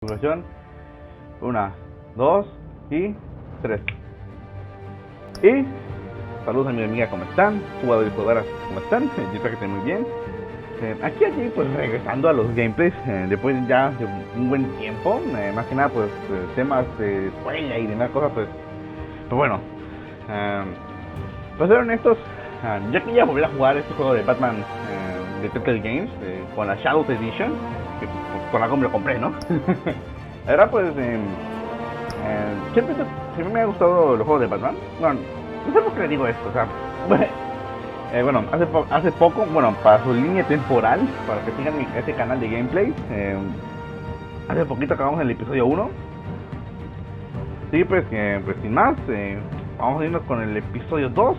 Configuración. 1, 2 y 3. Y saludos a mi amiga, ¿cómo están? Jugadores y jugadoras, ¿cómo están? Yo espero que estén muy bien. Aquí pues regresando a los gameplays después ya de un buen tiempo, más que nada pues temas de escuela y demás cosas, pues bueno, para ser honestos, ya quería volver a jugar este juego de Batman de Telltale Games con la Shadows Edition, que con la que me lo compré, ¿no? La verdad pues siempre me ha gustado los juegos de Batman. Bueno, no sé por qué le digo esto, o sea, bueno, hace poco, bueno, para su línea temporal, para que sigan este canal de gameplay, hace poquito acabamos el episodio 1. Así pues, pues sin más, vamos a irnos con el episodio 2.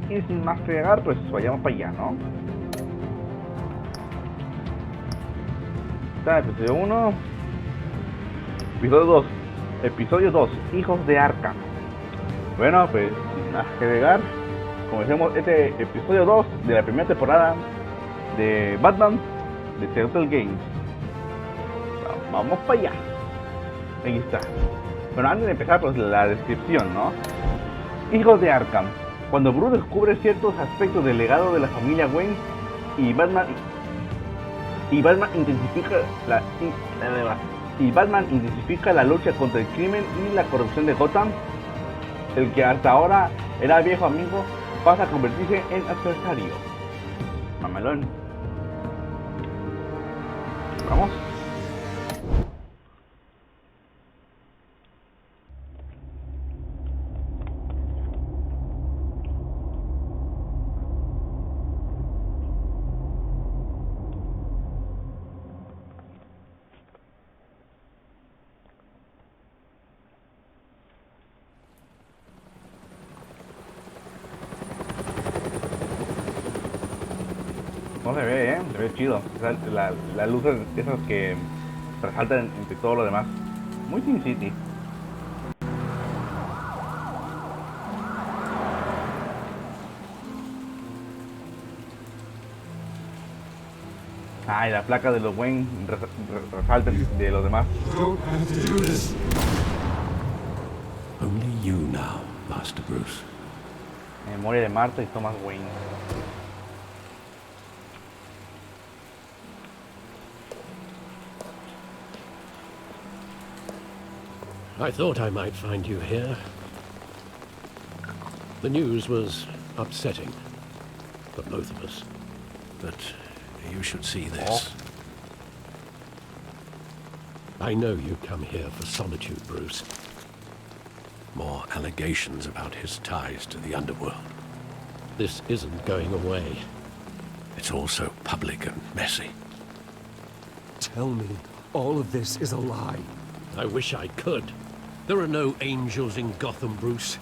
Y sin más pegar, pues vayamos para allá, ¿no? Está el episodio 1. Episodio 2. Episodio 2, Hijos de Arkham. Bueno, pues sin más que agregar, comencemos este episodio 2 de la primera temporada de Batman de Telltale Games. Vamos para allá. Ahí está. Bueno, antes de empezar, pues la descripción, ¿no? Hijos de Arkham. Cuando Bruce descubre ciertos aspectos del legado de la familia Wayne y Batman intensifica la lucha contra el crimen y la corrupción de Gotham, el que hasta ahora era viejo amigo pasa a convertirse en adversario. Mamalón. Vamos. No se ve, se ve chido. Las luces esas que resaltan entre todo lo demás. Muy Sin City. Y la placa de los Wayne resalta de los demás. Only you now, Master Bruce. Memoria de Martha y Thomas Wayne. I thought I might find you here. The news was upsetting for both of us. But you should see this. I know you come here for solitude, Bruce. More allegations about his ties to the underworld. This isn't going away. It's all so public and messy. Tell me, all of this is a lie. I wish I could. There are no angels in Gotham, Bruce.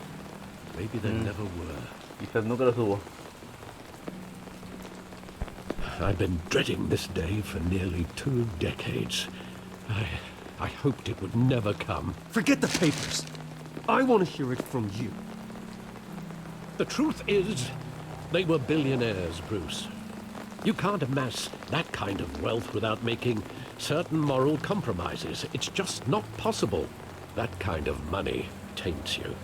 Maybe there never were. Quizás nunca los hubo. I've been dreading this day for nearly 2 decades. I hoped it would never come. Forget the papers. I want to hear it from you. The truth is, they were billionaires, Bruce. You can't amass that kind of wealth without making certain moral compromises. It's just not possible. That kind of money taints you.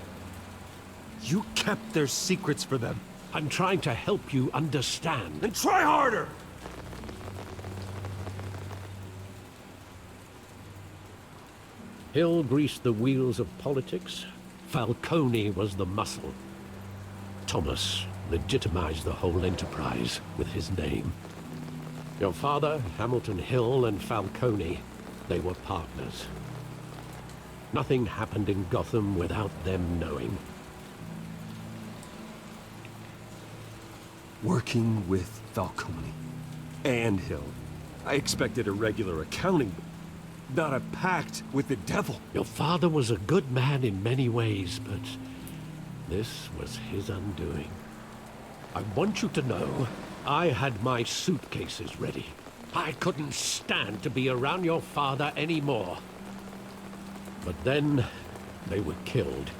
You kept their secrets for them. I'm trying to help you understand. Then try harder! Hill greased the wheels of politics. Falcone was the muscle. Thomas legitimized the whole enterprise with his name. Your father, Hamilton Hill, and Falcone, they were partners. Nothing happened in Gotham without them knowing. Working with Falcone and Hill. I expected a regular accounting, not a pact with the devil. Your father was a good man in many ways, but this was his undoing. I want you to know, I had my suitcases ready. I couldn't stand to be around your father anymore. But then, they were killed,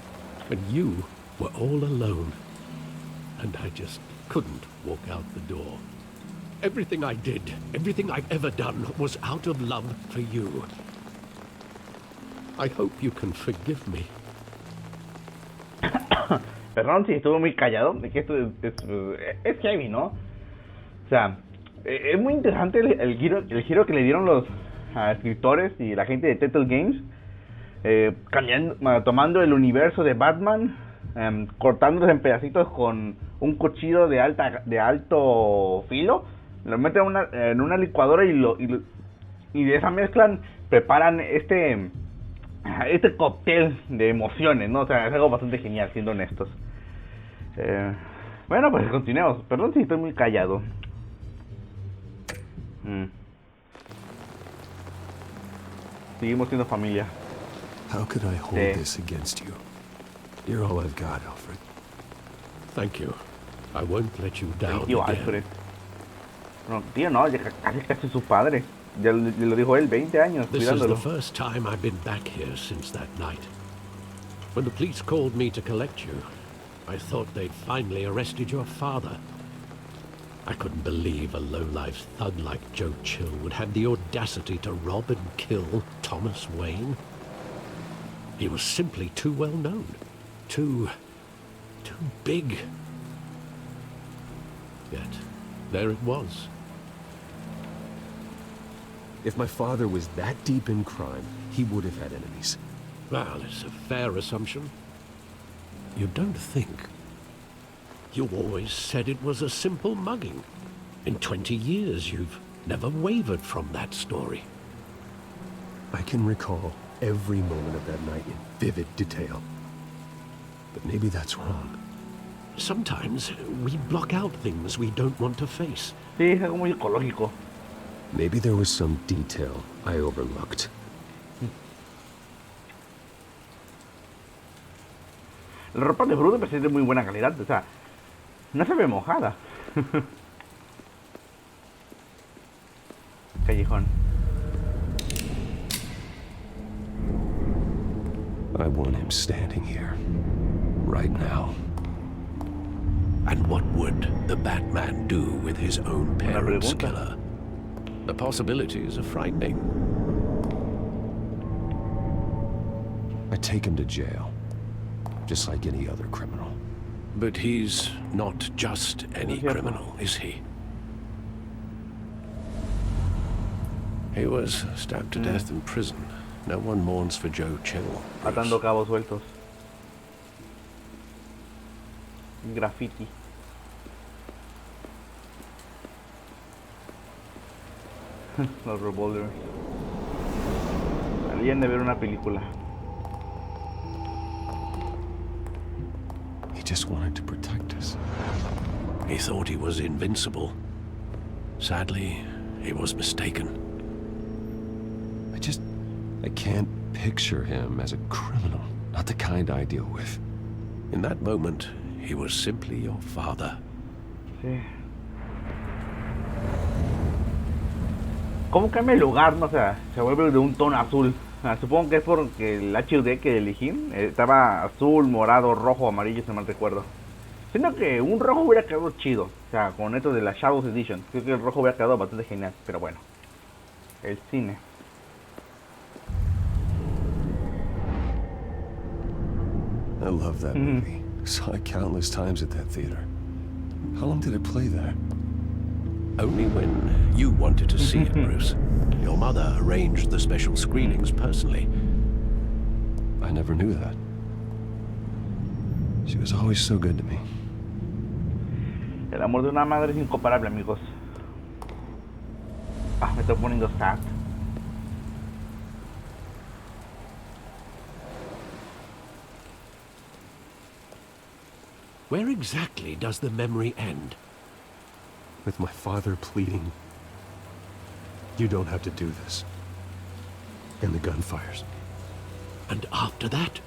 and you were all alone. And I just couldn't walk out the door. Everything I did, everything I've ever done, was out of love for you. I hope you can forgive me. Perdón si estuve muy callado, es que esto es heavy, ¿no? O sea, es muy interesante el giro que le dieron los escritores y la gente de Telltale Games, tomando el universo de Batman, cortándolo en pedacitos con un cuchillo de alto filo, lo meten en una licuadora y de esa mezcla preparan este cóctel de emociones, ¿no? O sea, es algo bastante genial, siendo honestos. Bueno, pues continuemos. Perdón si estoy muy callado. Seguimos siendo familia. How could I hold this against you? You're all I've got, Alfred. Thank you. I won't let you down Tío again. Alfred. No, tío, no, casi su padre. Ya lo dijo él, 20 años This is cuidándolo. the first time I've been back here since that night. When the police called me to collect you, I thought they'd finally arrested your father. I couldn't believe a low-life thug like Joe Chill would have the audacity to rob and kill Thomas Wayne. He was simply too well known. Too big. Yet, there it was. If my father was that deep in crime, he would have had enemies. Well, it's a fair assumption. You don't think? You always said it was a simple mugging. In 20 years, you've never wavered from that story. I can recall every moment of that night in vivid detail. But maybe that's wrong. Sometimes we block out things we don't want to face. Sí, es algo muy ecológico. Maybe there was some detail I overlooked. La ropa de Bruce es de muy buena calidad, o sea, no se ve mojada. Callejón. I want him standing here, right now. And what would the Batman do with his own parents' pregunta. killer? The possibilities are frightening. I take him to jail, just like any other criminal. But he's not just any cierto. criminal, is he? He was stabbed to death in prison. No one mourns for Joe Chill. Atando cabos sueltos. Graffiti. Los revolvers. Salían de ver una película. He just wanted to protect us. He thought he was invincible. Sadly, he was mistaken. I can't picture him as a criminal. Not the kind I deal with. In that moment, he was simply your father. Sí. ¿Cómo cambia el lugar? No, o sea, se vuelve de un tono azul. Supongo que es porque el HUD que elegí estaba azul, morado, rojo, amarillo, si no mal recuerdo. Siento que un rojo hubiera quedado chido. O sea, con esto de la Shadows Edition. Creo que el rojo hubiera quedado bastante genial. Pero bueno. El cine. I love that movie. Saw it countless times at that theater. How long did it play there? Only when you wanted to see it, Bruce. Your mother arranged the special screenings personally. I never knew that. She was always so good to me. El amor de una madre es incomparable, amigos. Me estoy poniendo sad. Where exactly does the memory end? With my father pleading, "You don't have to do this." And the gun fires. And after that?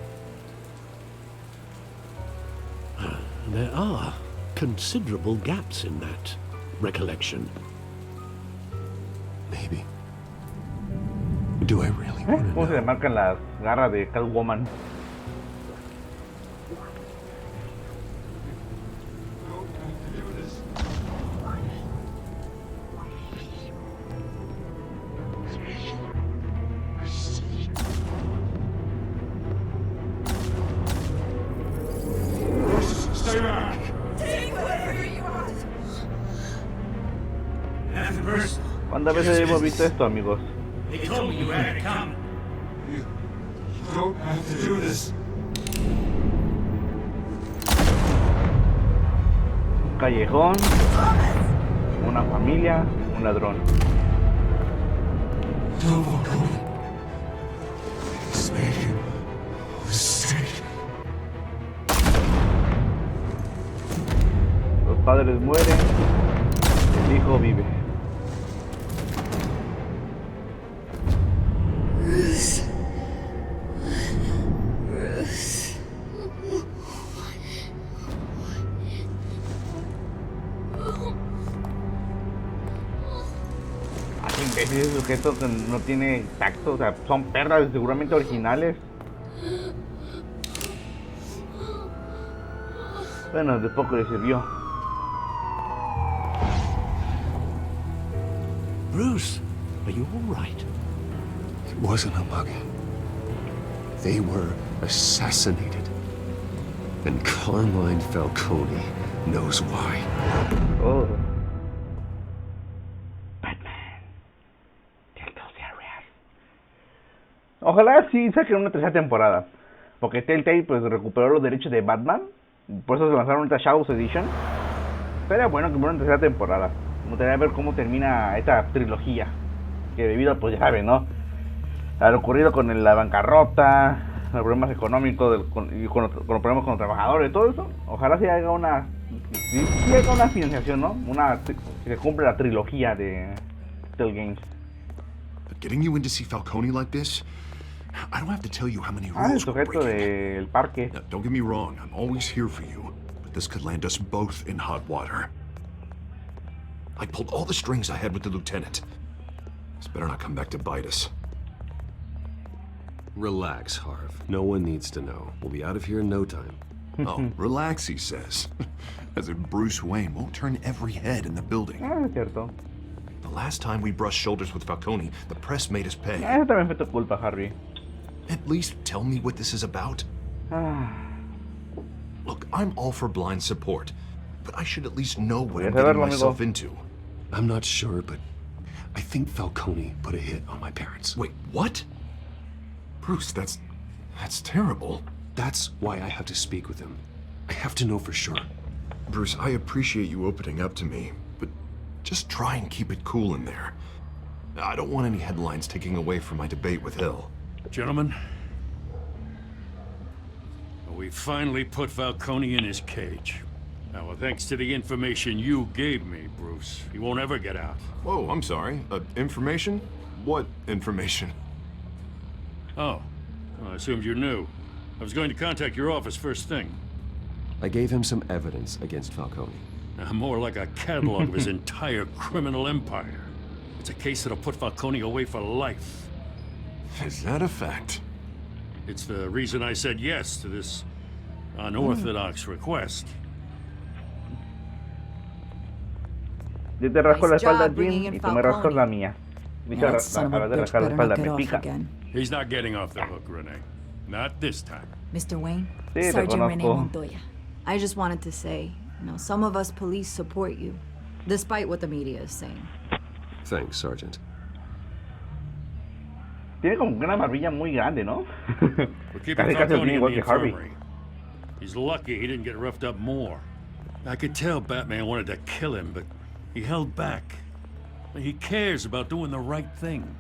There are considerable gaps in that recollection. Maybe. Do I really want to ¿Cómo se le know? marcan las garras de Catwoman? ¿Cuántas veces hemos visto esto, amigos? They told me you had it coming. You don't have to do this. Un callejón, una familia, un ladrón. No, Falcone. It's made a mistake. Los padres mueren, el hijo vive. Ese sujeto que no tiene tacto, o sea, son perras seguramente originales. Bueno, de poco le sirvió. Bruce, are you all right? It wasn't a mug. They were assassinated. And Carmine Falcone knows why. Oh. Ojalá sí saquen una tercera temporada. Porque Telltale pues recuperó los derechos de Batman. Por eso se lanzaron esta Shadows Edition. Sería bueno que hubiera una tercera temporada. Me gustaría ver cómo termina esta trilogía. Que debido a, pues ya saben, ¿no? A lo ocurrido con la bancarrota, los problemas económicos y con los problemas con los trabajadores y todo eso. Ojalá se haga una... Sí haga una financiación, ¿no? Que se cumpla la trilogía de Telltale Games. But getting you in to see Falcone like this, I don't have to tell you how many El rules we're sujeto breaking. del parque. Now, don't get me wrong, I'm always here for you, but this could land us both in hot water. I pulled all the strings I had with the lieutenant. This better not come back to bite us. Relax, Harv. No one needs to know. We'll be out of here in no time. Oh, relax, he says. As if Bruce Wayne won't turn every head in the building. Es cierto. The last time we brushed shoulders with Falcone, the press made us pay. Eso también fue tu culpa, Harvey. At least tell me what this is about. Look, I'm all for blind support, but I should at least know what I'm Voy a getting saberlo, myself amigo. into. I'm not sure, but I think Falcone put a hit on my parents. Wait, what? Bruce, that's terrible. That's why I have to speak with him. I have to know for sure. Bruce, I appreciate you opening up to me, but just try and keep it cool in there. I don't want any headlines taking away from my debate with Hill. Gentlemen, we finally put Falcone in his cage. Now, thanks to the information you gave me, Bruce, he won't ever get out. Whoa, I'm sorry. Information? What information? Oh, well, I assumed you knew. I was going to contact your office first thing. I gave him some evidence against Falcone. More like a catalog of his entire criminal empire. It's a case that'll put Falcone away for life. Is that a fact? It's the reason I said yes to this unorthodox request. Yo te rasco la Nice espalda, job bringing Jim, in y tú me rascas Falcone. la mía. Dicho, That son of a acabas de bitch rascar la better not espalda, get me off pica. again. He's not getting off the hook, Renee. Not this time. Mr. Wayne, Sí, te Sergeant Renee conozco. Montoya. I just wanted to say, some of us police support you, despite what the media is saying. Thanks, Sergeant. Tiene como que una barbilla muy grande, ¿no? We're keeping Casi Falcone opina in igual the que Harvey. infirmary. He's lucky he didn't get roughed up more. I could tell Batman wanted to kill him, but he held back. He cares about doing the right thing.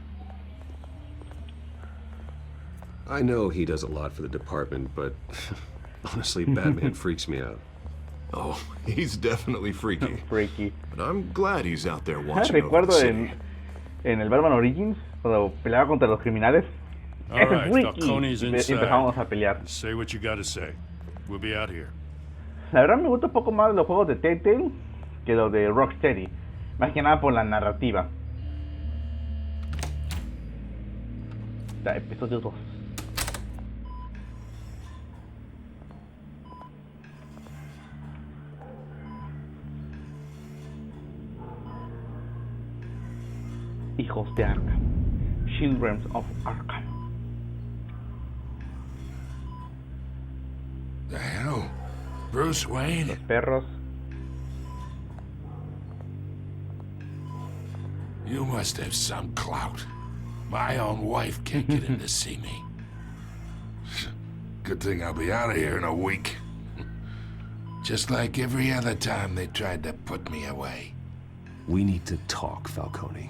I know he does a lot for the department, but honestly, Batman freaks me out. Oh, he's definitely freaky. Freaky. But I'm glad he's out there watching over the Recuerdo city. en el Batman Origins, cuando peleaba contra los criminales. All Ese right, freaky. Falcone's Y inside. empezamos a pelear. Say what you gotta say. We'll be out here. La verdad me gusta un poco más los juegos de Telltale que los de Rocksteady. Más que nada por la narrativa. Episodio 2. Hijos de Arkham. Children of Arkham. The hell? Bruce Wayne? Los perros. You must have some clout. My own wife can't get in to see me. Good thing I'll be out of here in a week. Just like every other time they tried to put me away. We need to talk, Falcone.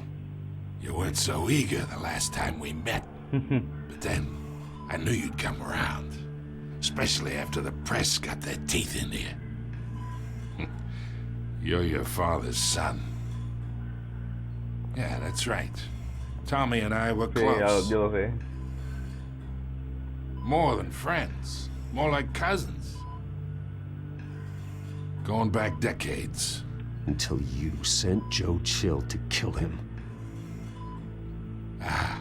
You weren't so eager the last time we met. But then, I knew you'd come around. Especially after the press got their teeth into you. You're your father's son. Yeah, that's right. Tommy and I were Sí, close. yo lo sé. More than friends. More like cousins. Going back decades. Until you sent Joe Chill to kill him. Ah,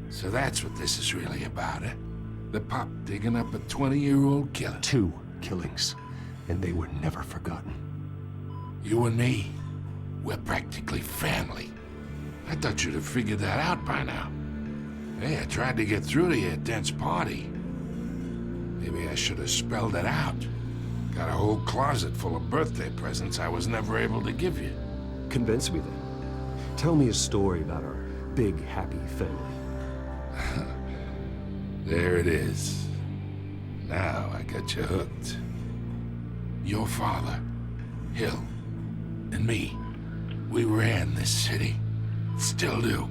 so that's what this is really about, eh? The pop digging up a 20-year-old killer. 2 killings, and they were never forgotten. You and me, we're practically family. I thought you'd have figured that out by now. Hey, I tried to get through to you at Dent's party. Maybe I should have spelled it out. Got a whole closet full of birthday presents I was never able to give you. Convince me then. Tell me a story about our big, happy family. There it is. Now I got you hooked. Your father, Hill, and me, we ran this city. Still do.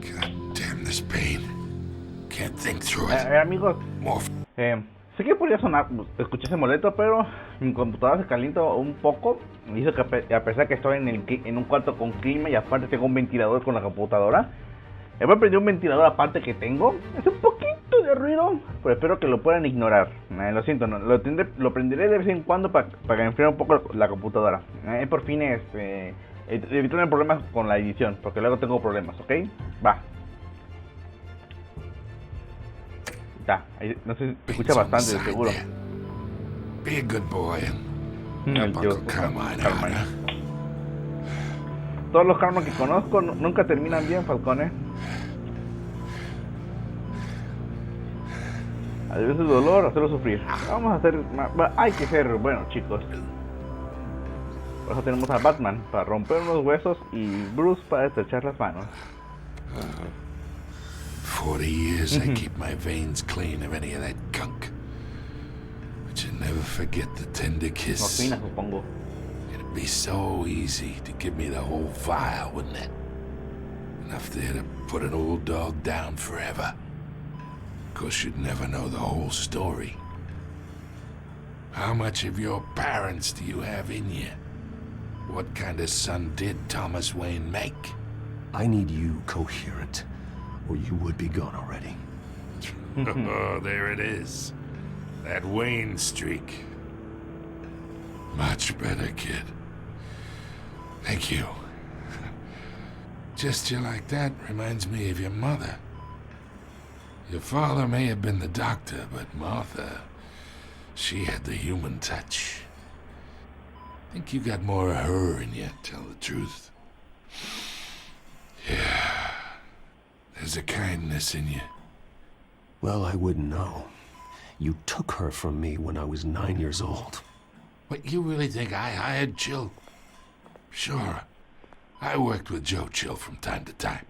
God damn this pain. Can't think through it. Amigos, More sé que podría sonar, escucharse molesto, pero mi computadora se calienta un poco. Me hizo que a pesar que estoy en un cuarto con clima y aparte tengo un ventilador con la computadora, he prendido un ventilador aparte que tengo. Es un poquito de ruido, pero espero que lo puedan ignorar. Lo siento, no, lo prenderé de vez en cuando para enfriar un poco la computadora. Por fin evitar problemas con la edición, porque luego tengo problemas, ¿ok? Va. Ya, no sé, se escucha bastante, de seguro. Be a good boy and El tío Carmine. Todos los karmas que conozco nunca terminan bien, Falcone. A veces el dolor, hacerlo sufrir. Vamos a hacer... Hay que ser buenos, chicos. Por eso tenemos a Batman para romper unos huesos y Bruce para estrechar las manos. 40 years I keep my veins clean of any of that gunk. But you never forget the tender kiss. Morfina, supongo. It'd be so easy to give me the whole vial, wouldn't it? Enough there to put an old dog down forever. Of course, you'd never know the whole story. How much of your parents do you have in you? What kind of son did Thomas Wayne make? I need you coherent, or you would be gone already. Oh, there it is. That Wayne streak. Much better, kid. Thank you. Gesture like that reminds me of your mother. Your father may have been the doctor, but Martha, she had the human touch. I think you got more of her in you, tell the truth. Yeah. There's a kindness in you. Well, I wouldn't know. You took her from me when I was 9 years old. What, you really think I hired Chill? Sure. I worked with Joe Chill from time to time.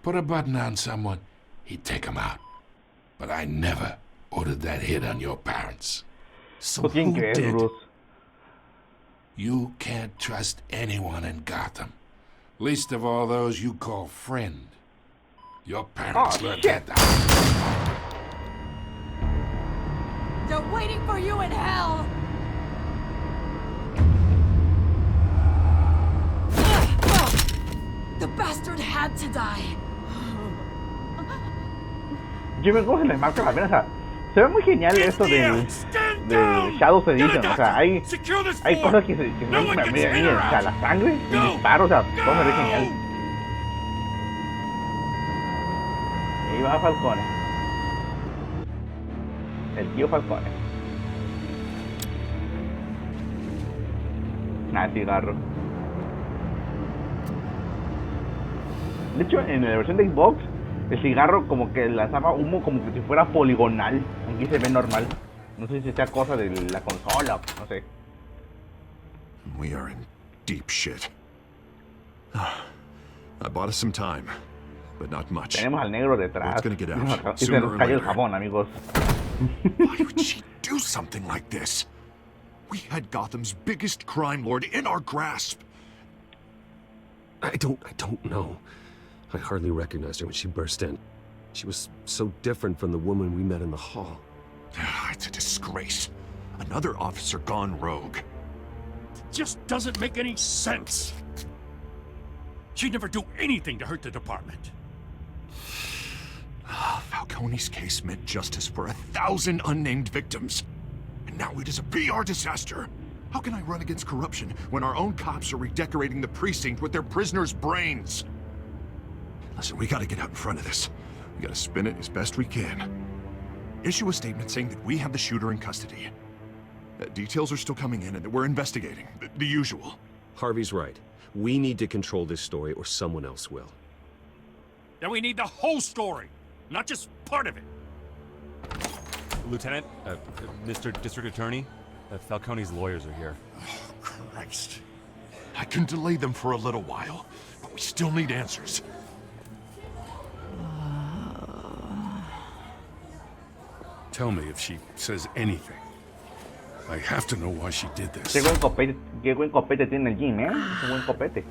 Put a button on someone, he'd take him out. But I never ordered that hit on your parents. So ¿Tú quién who crees, did? Bruce? You can't trust anyone in Gotham. Least of all those you call friend. Your parents learned shit. that. They're waiting for you in hell! The bastard had to die. Yo me cojo y le marca la pena, o sea, se ve muy genial esto del Shadows Edition, o sea, hay cosas que se ven o sea, la sangre, el disparo, o sea, todo se ve genial. Y ahí va Falcone. El tío Falcone. El cigarro. De hecho, en la versión de Xbox, el cigarro como que lanzaba humo como que si fuera poligonal. Aquí se ve normal. No sé si sea cosa de la consola, no sé. We are in deep shit. I bought us some time, but not much. Tenemos al negro detrás. Word's gonna get out, Y se sooner nos or cayó el later. jabón, amigos. Why would she do something like this? We had Gotham's biggest crime lord in our grasp. I don't know. I hardly recognized her when she burst in. She was so different from the woman we met in the hall. It's a disgrace. Another officer gone rogue. Just doesn't make any sense. She'd never do anything to hurt the department. Falcone's case meant justice for 1,000 unnamed victims. And now it is a PR disaster. How can I run against corruption when our own cops are redecorating the precinct with their prisoners' brains? Listen, we gotta get out in front of this. We gotta spin it as best we can. Issue a statement saying that we have the shooter in custody. Details are still coming in and that we're investigating. The usual. Harvey's right. We need to control this story or someone else will. Then we need the whole story, not just part of it. Lieutenant, Mr. District Attorney, Falcone's lawyers are here. Oh, Christ. I can delay them for a little while, but we still need answers. Tell me if she says anything. I have to know why she did this. Qué buen copete tiene el Jim, ¿eh? Qué buen copete.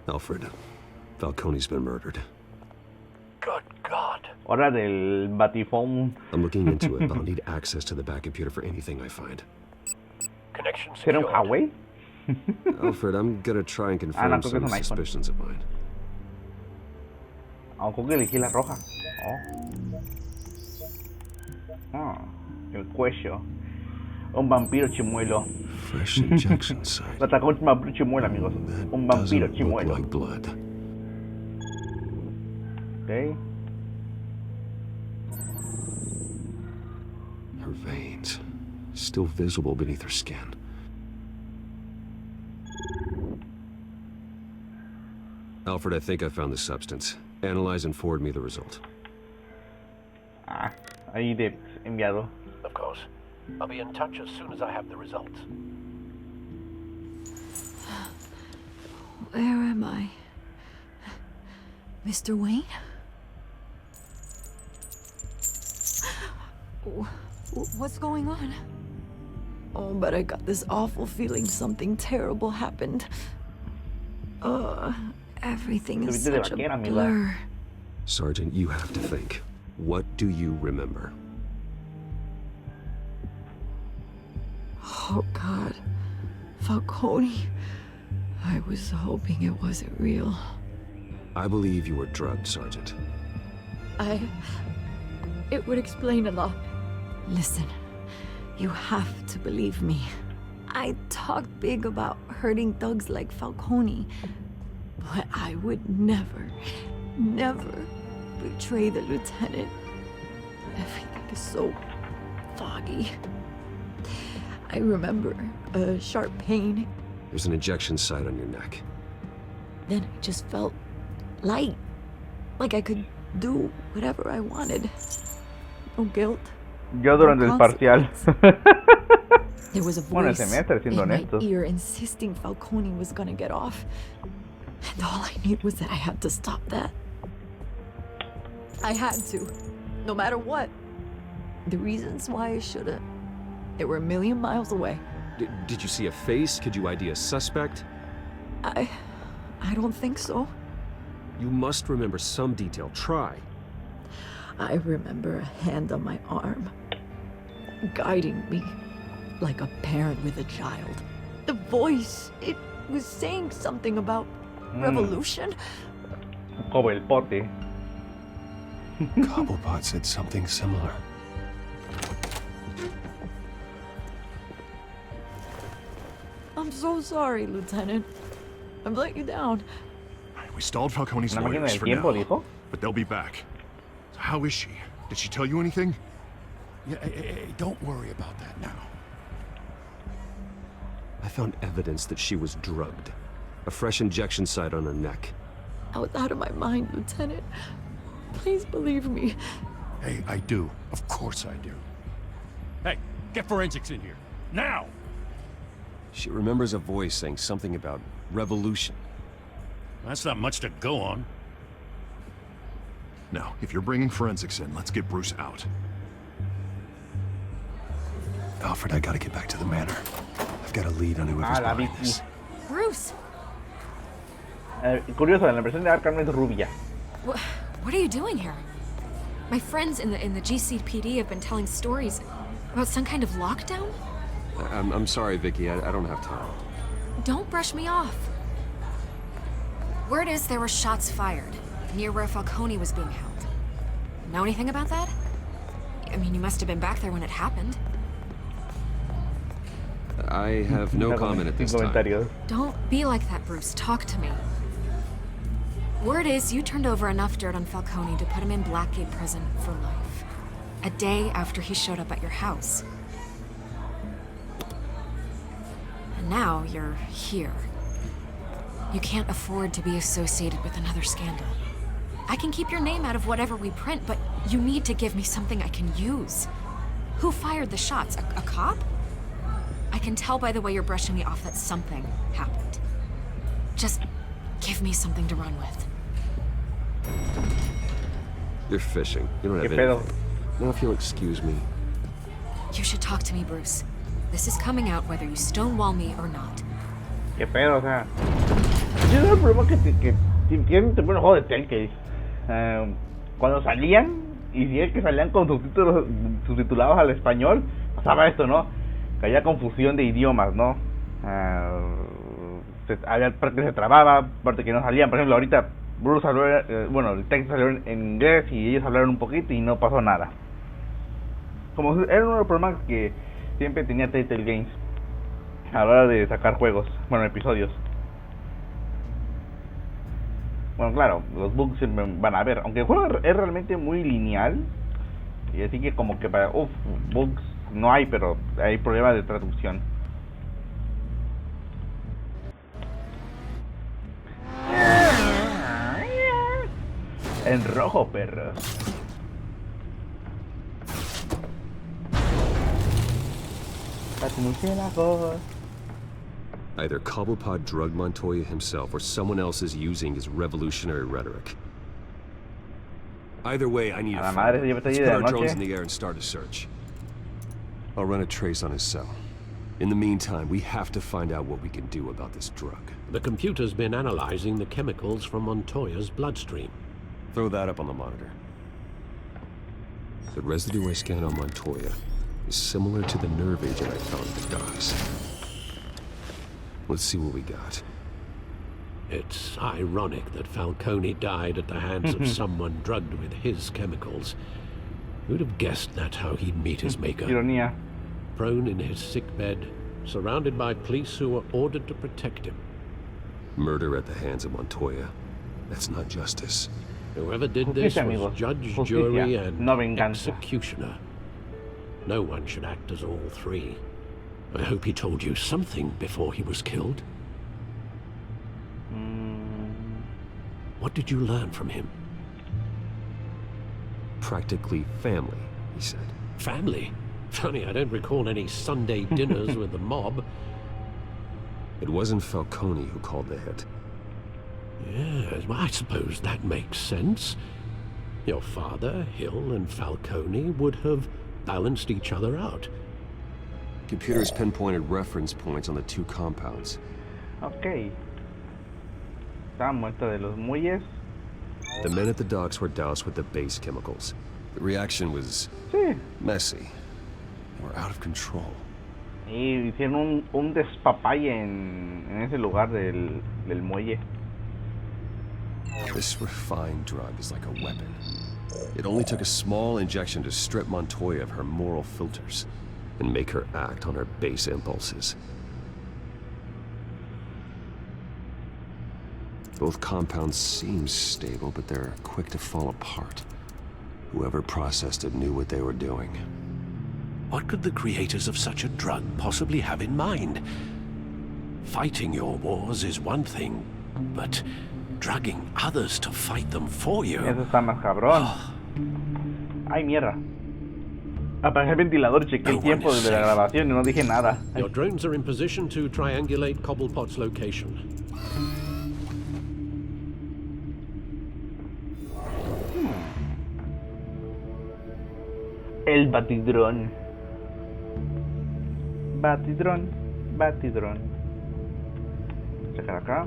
Alfred, Falcone's been murdered. Good God. Hora del batifón. I'm looking into it, but I'll need access to the back computer for anything I find. Connection ¿Será un secured. Huawei? Alfred, I'm gonna try and confirm no, creo que some es un iPhone. suspicions of mine. Aunque que elegí la roja. El cuello. Un vampiro chimuelo. Fresh injection site. Lo atacó un vampiro chimuelo, amigos. That Un vampiro doesn't look chimuelo. like blood. Ok. Her veins, still visible beneath her skin. Alfred, I think I found the substance. Analyze and forward me the result. Ahí de enviado. Of course. I'll be in touch as soon as I have the results. Where am I? Mr. Wayne? What's going on? Oh, but I got this awful feeling something terrible happened. Everything is Te viste de such a vaquera, amiga. blur. Sergeant, you have to think. What do you remember? Oh, God. Falcone. I was hoping it wasn't real. I believe you were drugged, Sergeant. It would explain a lot. Listen, you have to believe me. I talked big about hurting thugs like Falcone, but I would never betray the lieutenant. Everything is so foggy. I remember a sharp pain. There's an injection site on your neck. Then I just felt light, like I could do whatever I wanted. No guilt. Yo durante el parcial. There was a Bueno, el voice semestre, siendo in my honestos. ear insisting Falcone was gonna get off. And all I knew was that I had to stop that. I had to, no matter what. The reasons why I shouldn't, they were a million miles away. Did you see a face? Could you ID a suspect? I don't think so. You must remember some detail. Try. I remember a hand on my arm, guiding me like a parent with a child. The voice, it was saying something about revolution. Como el pote. Cobblepot said something similar. I'm so sorry, Lieutenant. I've let you down. We stalled Falcone's ¿La máquina lawyers del for tiempo, now, dijo? but they'll be back. So how is she? Did she tell you anything? Yeah, hey, don't worry about that now. I found evidence that she was drugged. A fresh injection site on her neck. I was out of my mind, Lieutenant. Please believe me. Hey, I do. Of course I do. Hey, get forensics in here. Now! She remembers a voice saying something about revolution. That's not much to go on. Now, if you're bringing forensics in, let's get Bruce out. Alfred, I gotta get back to the manor. I've got a lead on whoever's la behind Vicky. this. Bruce, Curioso, en la versión de Arkham es rubia. what are you doing here? My friends in the GCPD have been telling stories about some kind of lockdown. I'm sorry, Vicky. I don't have time. Don't brush me off. Word is there were shots fired near where Falcone was being held. Know anything about that? I mean, you must have been back there when it happened. I have no comment at this time. Don't be like that, Bruce. Talk to me. Word is you turned over enough dirt on Falcone to put him in Blackgate prison for life. A day after he showed up at your house. And now you're here. You can't afford to be associated with another scandal. I can keep your name out of whatever we print, but you need to give me something I can use. Who fired the shots? A cop? I can tell by the way you're brushing me off that something happened. Just give me something to run with. You're fishing. You don't have ¿Qué pedo? anything. Now, if you'll excuse me. You should talk to me, Bruce. This is coming out whether you stonewall me or not. ¿Qué pedo? O sea, yo no el problema que tienen un juego de Telltale. Cuando salían, y si es que salían con subtítulos subtitulados al español, pasaba esto, ¿no? Que había confusión de idiomas, ¿no? Había parte que se trababa, parte que no salían. Por ejemplo, ahorita Bruce habló, bueno, el texto salió en inglés y ellos hablaron un poquito y no pasó nada. Como era uno de los problemas que siempre tenía Telltale Games a la hora de sacar juegos, bueno, episodios. Bueno, claro, los bugs siempre van a haber, aunque el juego es realmente muy lineal, y así que como que para, bugs no hay, pero hay problemas de traducción. En rojo, perro. Either Cobblepot drugged Montoya himself or someone else is using his revolutionary rhetoric. Either way, I need to find him. Let's put our drones in the air and start a search. I'll run a trace on his cell. In the meantime, we have to find out what we can do about this drug. The computer's been analyzing the chemicals from Montoya's bloodstream. Throw that up on the monitor. The residue I scanned on Montoya is similar to the nerve agent I found at the docks. Let's see what we got. It's ironic that Falcone died at the hands of someone drugged with his chemicals. Who'd have guessed that's how he'd meet his maker? Ironía. Prone in his sickbed, surrounded by police who were ordered to protect him. Murder at the hands of Montoya. That's not justice. Whoever did this was judge, jury, and executioner. No one should act as all three. I hope he told you something before he was killed. What did you learn from him? Practically family, he said. Family? Funny, I don't recall any Sunday dinners with the mob. It wasn't Falcone who called the hit. Yes, well, I suppose that makes sense. Your father, Hill, and Falcone would have balanced each other out. Computers pinpointed reference points on the two compounds. Ok. Estamos esto de los muelles. The men at the docks were doused with the base chemicals. The reaction was messy. They were out of control. Y hicieron un despapalle en ese lugar del muelle. This refined drug is like a weapon. It only took a small injection to strip Montoya of her moral filters and make her act on her base impulses. Both compounds seem stable, but they're quick to fall apart. Whoever processed it knew what they were doing. What could the creators of such a drug possibly have in mind? Fighting your wars is one thing, but drugging others to fight them for you... Eso está más cabrón. Ay, mierda. Apagué el ventilador, chequé el tiempo desde la grabación y no dije nada. Your drones are in position to triangulate Cobblepot's location. El batidrón. Batidrón. Checar acá.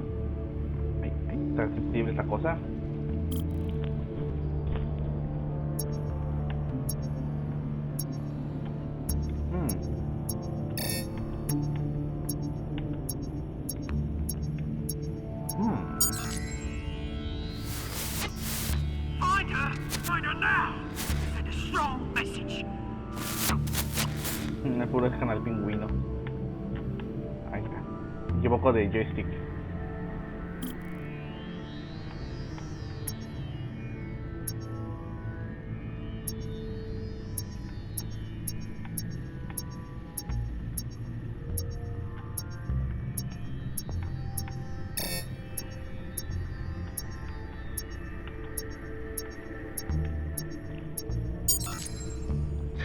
Ahí, está sensible esta cosa. Find her now. Send a strong message. Me puro dejan al pingüino. Ahí está. Me equivoco de joystick.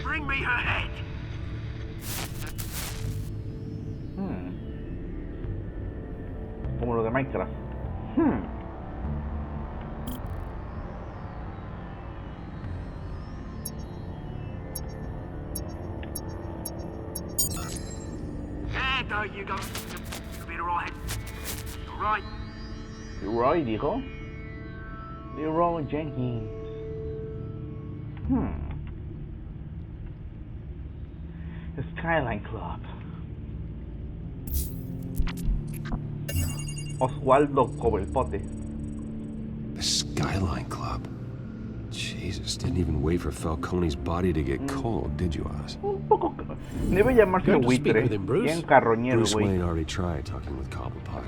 Bring me her head. Como lo de Minecraft. There you go. You'll be alright. Alright. Leroy dijo. Leroy Jenkins. Skyline Club. Oswaldo Cobblepot. The Skyline Club. Jesus, didn't even wait for Falcone's body to get cold, did you, Oz? Un poco. Debe llamarse Good to speak buitre. with him, Bruce. Bien carroñero, Bruce güey. Wayne already tried talking with Cobblepot.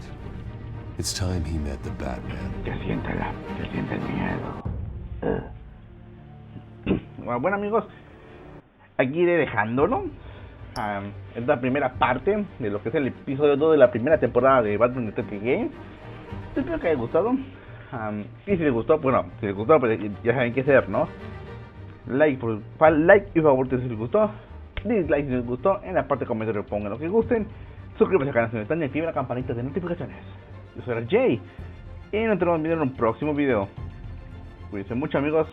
It's time he met the Batman. Que siente el miedo. Bueno, amigos, aquí iré dejándolo. Es la primera parte de lo que es el episodio 2 de la primera temporada de Batman Detective Games. Espero que haya gustado. Y si les gustó, bueno, si les gustó, pues ya saben qué hacer, ¿no? Like y favorito si les gustó. Dislike si les gustó. En la parte de comentarios pongan lo que gusten. Suscríbanse al canal si no están y activen la campanita de notificaciones. Yo soy Jay y nos vemos en un próximo video. Cuídense mucho, amigos.